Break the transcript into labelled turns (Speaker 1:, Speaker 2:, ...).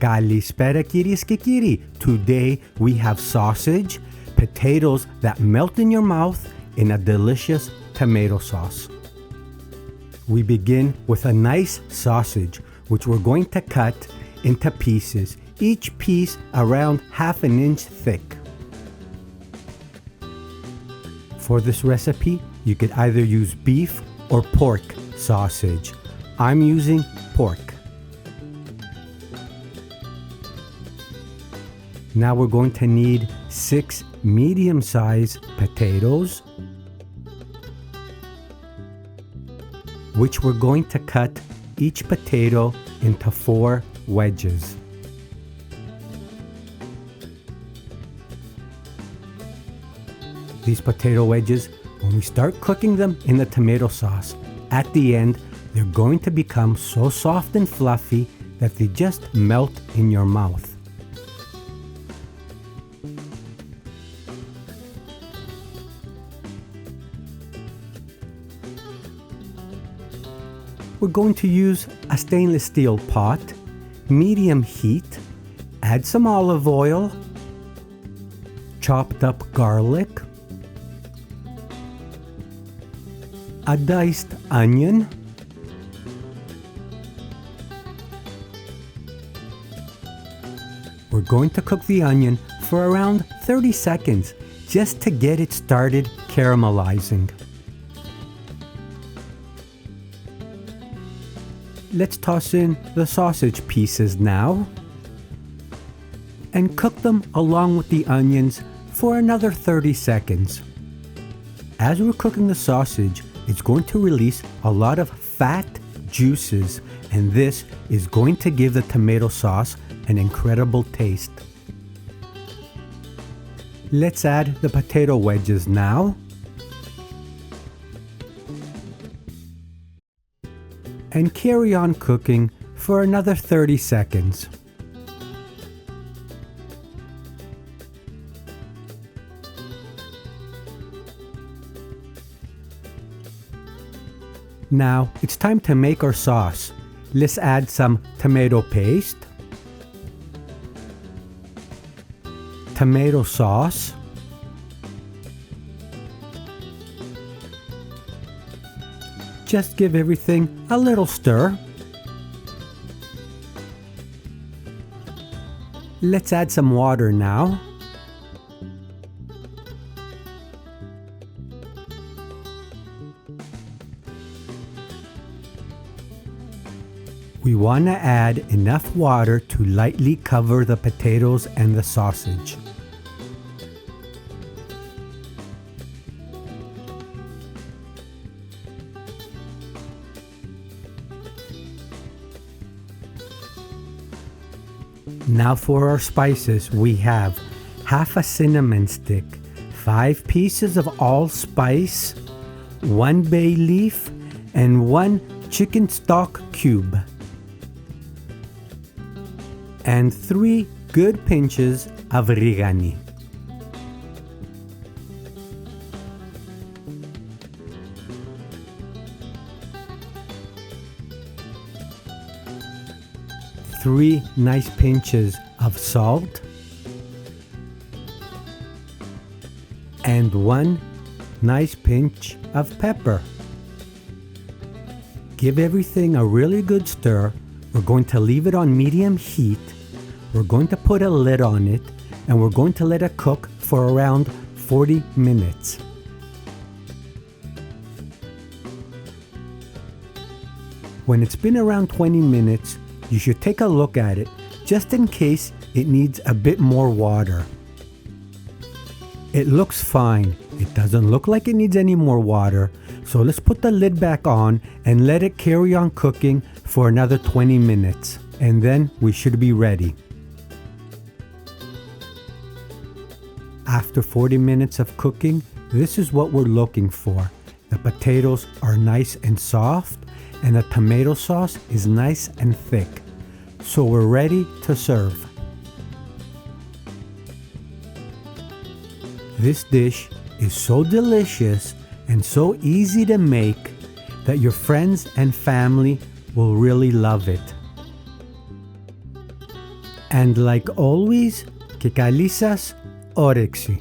Speaker 1: Kalispera κυρίες και κύριοι. Today we have sausage, potatoes that melt in your mouth in a delicious tomato sauce. We begin with a nice sausage, which we're going to cut into pieces, each piece around ½ inch thick. For this recipe, you could either use beef or pork sausage. I'm using pork. Now we're going to need 6 medium-sized potatoes, which we're going to cut each potato into 4 wedges. These potato wedges, when we start cooking them in the tomato sauce, at the end, they're going to become so soft and fluffy that they just melt in your mouth. We're going to use a stainless steel pot, medium heat, add some olive oil, chopped up garlic, a diced onion, we're going to cook the onion for around 30 seconds just to get it started caramelizing. Let's toss in the sausage pieces now and cook them along with the onions for another 30 seconds. As we're cooking the sausage, it's going to release a lot of fat juices, and this is going to give the tomato sauce an incredible taste. Let's add the potato wedges now. And carry on cooking for another 30 seconds. Now it's time to make our sauce. Let's add some tomato paste, tomato sauce, just give everything a little stir. Let's add some water now. We want to add enough water to lightly cover the potatoes and the sausage. Now for our spices, we have half a cinnamon stick, 5 pieces of allspice, 1 bay leaf, and 1 chicken stock cube, and 3 good pinches of Oregano. Three nice pinches of salt, and 1 nice pinch of pepper. Give everything a really good stir. We're going to leave it on medium heat. We're going to put a lid on it, and we're going to let it cook for around 40 minutes. When it's been around 20 minutes, you should take a look at it, just in case it needs a bit more water. It looks fine. It doesn't look like it needs any more water, so let's put the lid back on and let it carry on cooking for another 20 minutes, and then we should be ready. After 40 minutes of cooking, this is what we're looking for. The potatoes are nice and soft, and the tomato sauce is nice and thick. So we're ready to serve. This dish is so delicious and so easy to make that your friends and family will really love it. And like always, και καλή σας όρεξη.